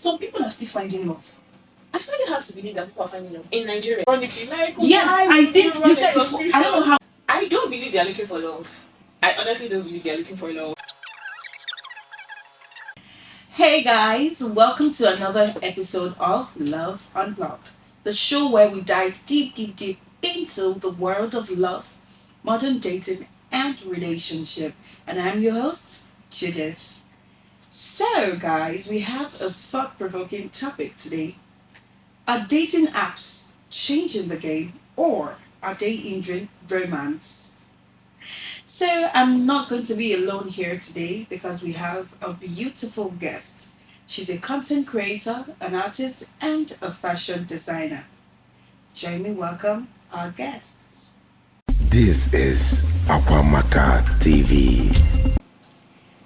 some people are still finding love. I find it hard to believe that people are finding love in Nigeria. Like, Yes, I think you said I don't know how. I don't believe they are looking for love. I honestly don't believe they are looking for love. Hey guys, welcome to another episode of Love Unplugged, the show where we dive deep into the world of love, modern dating, and relationship. And I'm your host, Judith. So, guys, we have a thought provoking topic today. Are dating apps changing the game or are they hindering romance? So I'm not going to be alone here today because we have a beautiful guest. She's a content creator, an artist, and a fashion designer. Join me, welcome our guests. This is Akwamaka TV.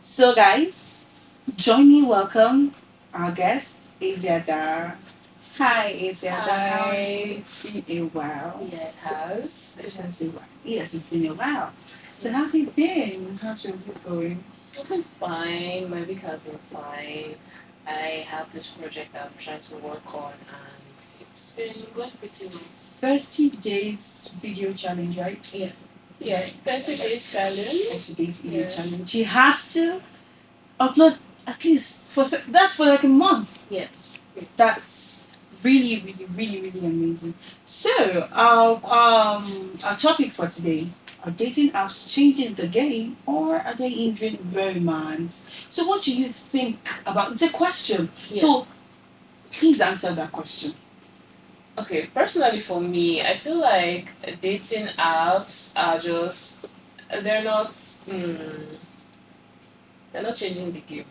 So guys, join me, welcome our guests, Asiada. Hi, Asiada. Hi. It's been a while. Yeah, it has. Yes, it's been a while. So how have you been? How's your week going? I've been fine. My week has been fine. I have this project that I'm trying to work on, and it's been going pretty well. 30 days video challenge, right? Yeah, 30 days challenge. 30 days video Yeah. challenge. She has to upload at least that's for like a month. Yes. That's really amazing. So our topic for today: are dating apps changing the game or are they hindering romance? So what do you think about? It's a question. Yeah. So please answer that question. Okay, personally for me, I feel like dating apps are just they're not changing the game.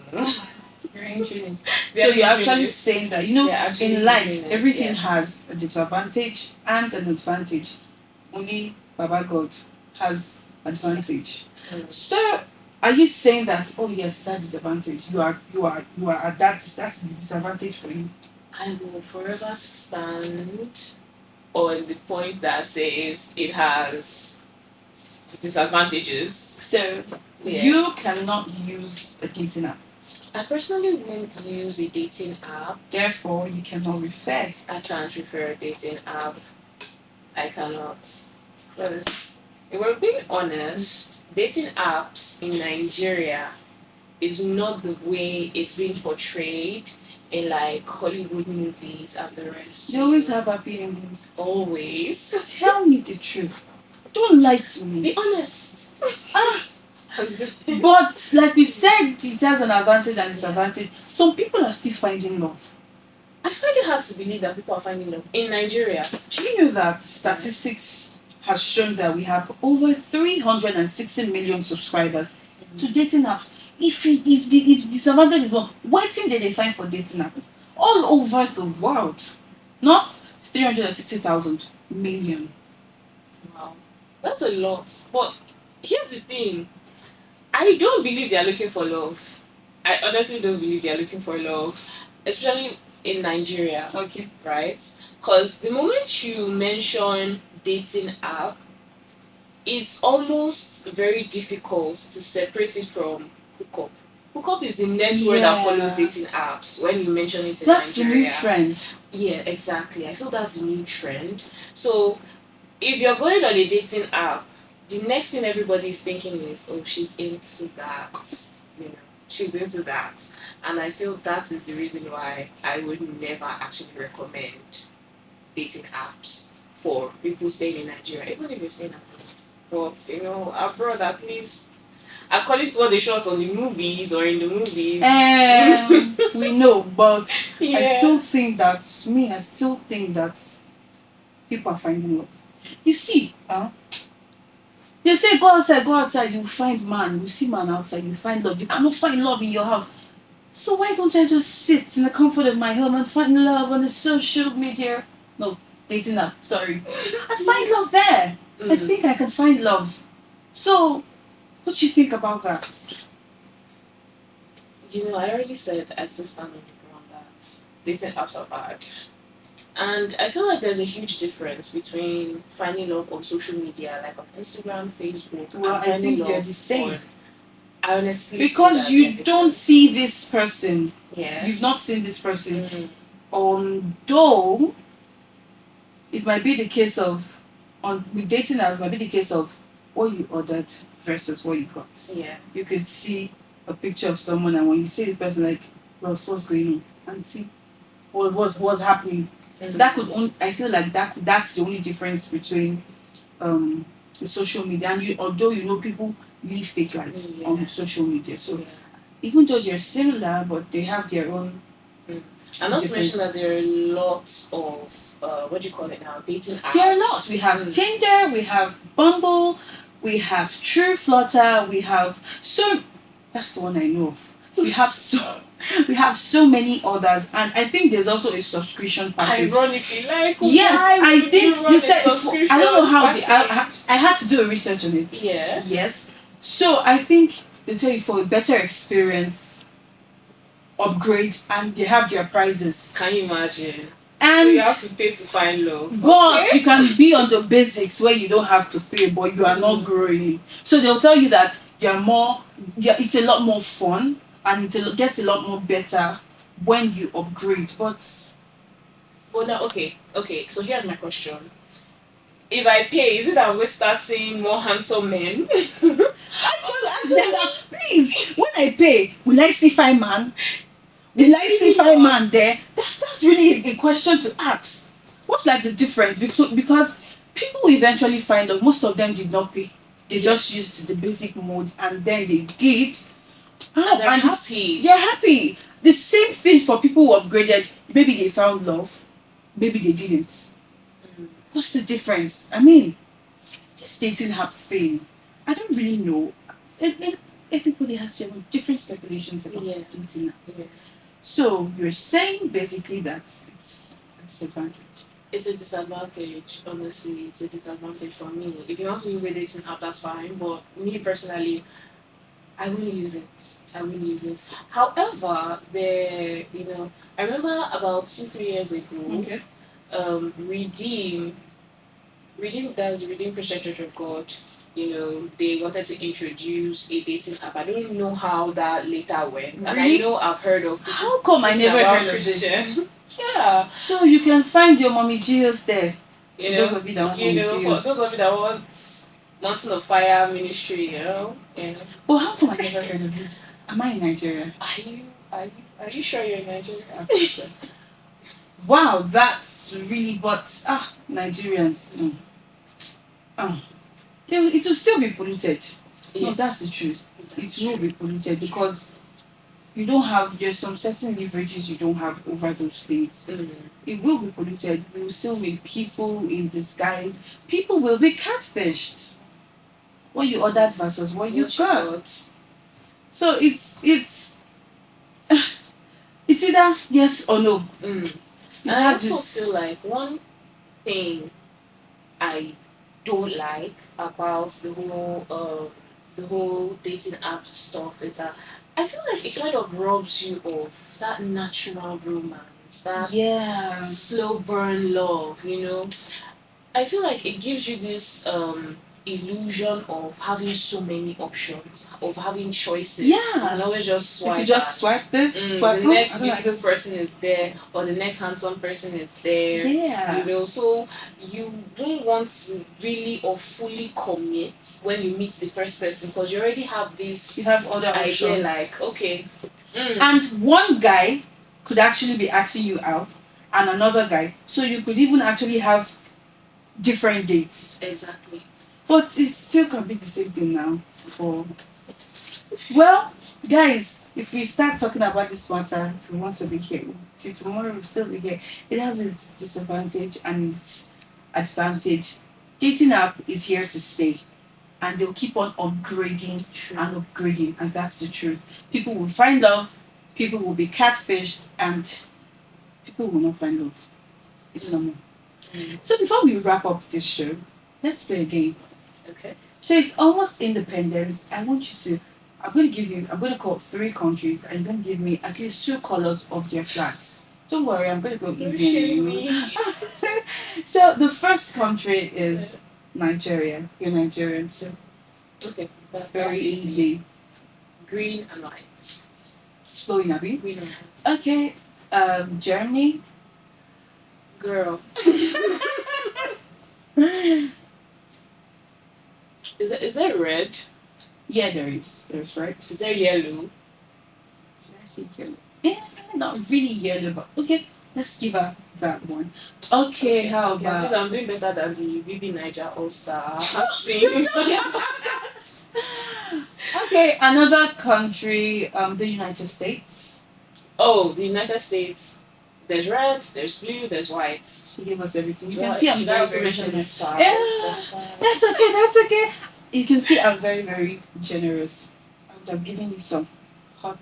You're hindering. They So are you're hindering actually it. saying that They're actually in life hindering it, everything yeah. has a disadvantage and an advantage. Only Baba God has advantage. So are you saying that yes, that's disadvantage? You are that's the disadvantage for you. I will forever stand on the point that says it has disadvantages. So Yeah. you cannot use a dating app. I personally won't use a dating app. Therefore, you cannot refer. I can't refer a dating app. I cannot. Because if we're being honest, dating apps in Nigeria is not the way it's being portrayed in like Hollywood movies and the rest. You always have happy endings. Always. Tell me the truth. Don't lie to me. Be honest. But like we said, it has an advantage and disadvantage. Some people are still finding love. I find it hard to believe that people are finding love in Nigeria. Do you know that statistics has shown that we have over 360 million subscribers to dating apps? If the disadvantage is what thing did they find for dating app? All over the world. Not 360,000 million. Wow. That's a lot. But here's the thing. I don't believe they are looking for love. I honestly don't believe they are looking for love. Especially in Nigeria. Okay. Right? Because the moment you mention dating app, it's almost very difficult to separate it from hookup. Hookup is the next word that follows dating apps when you mention it in That's Nigeria. the new trend. Yeah, exactly. I feel that's the new trend. So if you're going on a dating app, the next thing everybody is thinking is, oh, she's into that. You know, she's into that. And I feel that is the reason why I would never actually recommend dating apps for people staying in Nigeria, even if you're staying abroad. But, abroad at least, according to what they show us on the movies or in the movies. We know, but Yeah. I still think that people are finding love. You see, they say go outside, you find man, you see man outside, you find love. You cannot find love in your house. So why don't I just sit in the comfort of my home and find love on the social media? No, dating app, sorry. I find love there. I think I can find love. So, what do you think about that? I already said I still stand on the ground that dating apps are bad. And I feel like there's a huge difference between finding love on social media, like on Instagram, Facebook, Well, and I finding think they're love the same. I honestly because feel that you don't see this person. Yeah. You've not seen this person. Mm. Although it might be the case of on with dating apps might be the case of what you ordered versus what you got. Yeah. You could see a picture of someone and when you see the person like, Ross, what's going on? And see what's happening. So that could only I feel like that's the only difference between the social media and you although you know people live fake lives on social media. So even though they're similar but they have their own and not to mention that there are lots of what do you call it now? Dating apps. There are lots. We have Tinder, we have Bumble, we have True Flutter, we have so that's the one I know of. We have so many others and I think there's also a subscription package. Ironically, like yes, I think you said I don't know how I had to do a research on it. Yeah. Yes. So I think they tell you for a better experience, upgrade and they have their prices. Can you imagine? And so you have to pay to find love. But you can be on the basics where you don't have to pay, but you are not growing. So they'll tell you that it's a lot more fun and it gets a lot more better when you upgrade. But now, okay. So here's my question: if I pay, is it that I'm going to start seeing more handsome men? Please, when I pay, will I see fine man? Will I see fine man there? That's really a question to ask. What's like the difference? Because people eventually find out most of them did not pay. They just used the basic mode and then they did. And they're happy. They're happy. The same thing for people who upgraded. Maybe they found love. Maybe they didn't. What's the difference? I mean, this dating app thing, I don't really know. Everybody has their own different speculations about dating app. Yeah. So you're saying basically that it's a disadvantage. It's a disadvantage, honestly. It's a disadvantage for me. If you want to use a dating app, that's fine. But me personally, I wouldn't use it. However, I remember about 2-3 years ago, Redeem, that's the Redeem Christian Church of God. They wanted to introduce a dating app. I don't know how that later went. Really? And I know I've heard of people. How come I never heard of Christian. this? Yeah. So you can find your mommy Geos there. Those of you that want for those of you that want Mountain of Fire ministry, But how come I never heard of this? Am I in Nigeria? Are you sure you're in Nigeria? Wow, that's really Nigerians. It will still be polluted. Yeah. No, that's the truth. It will be polluted because there's some certain leverages you don't have over those things. It will be polluted. We will still meet people in disguise. People will be catfished. What you ordered versus what you got. So it's either yes or no. And I also feel like one thing I don't like about the whole dating app stuff is that I feel like it kind of robs you of that natural romance, that slow burn love, I feel like it gives you this illusion of having so many options, of having choices. Yeah. You can always just swipe. You just swipe this, swipe the next beautiful person is there, or the next handsome person is there. Yeah. So you don't want to really or fully commit when you meet the first person because you already have this. You have other idea options. Like, okay. And one guy could actually be asking you out, and another guy. So you could even actually have different dates. Exactly. But it still can be the same thing now. Well, guys, if we start talking about this matter, if we want to be here, till tomorrow we'll still be here. It has its disadvantage and its advantage. Dating app is here to stay. And they'll keep on upgrading and upgrading. And that's the truth. People will find love, people will be catfished, and people will not find love. It's normal. So before we wrap up this show, let's play a game. Okay. So it's almost independence. I'm going to call 3 countries and you're going to give me at least 2 colors of their flags. Don't worry, I'm going to go easy on you. So the first country is Nigeria. You're Nigerian, so okay, very easy. Green and white. Slowing a bit. Green and white. Okay. Germany. Girl. Is there red? Yeah, there is. There's right. Is there yellow? Should I say yellow? Yeah, not really yellow, but okay. Let's give her that one. Okay, how Okay, at about? least I'm doing better than the BB Niger All Star team. Okay, another country, the United States. Oh, the United States. There's red, there's blue, there's white. She gave us everything. You Well, can see I'm should I very, also very mention the generous. stars? Yeah, There's stars. that's okay. That's okay. You can see I'm very, very generous. And I'm giving you some hot,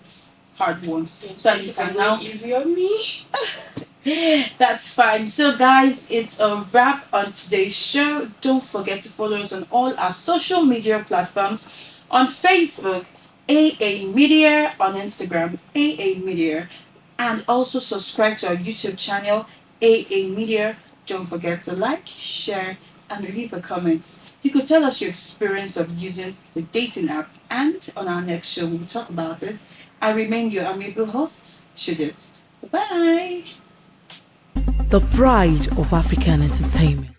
hard ones. So you can now. Easy on me. That's fine. So, guys, it's a wrap on today's show. Don't forget to follow us on all our social media platforms on Facebook, AA Media, on Instagram, AA Media, and also subscribe to our YouTube channel, AA Media. Don't forget to like, share, and leave a comment. You could tell us your experience of using the dating app, and on our next show, we'll talk about it. I remain your amiable host, Judith. Bye. The pride of African entertainment.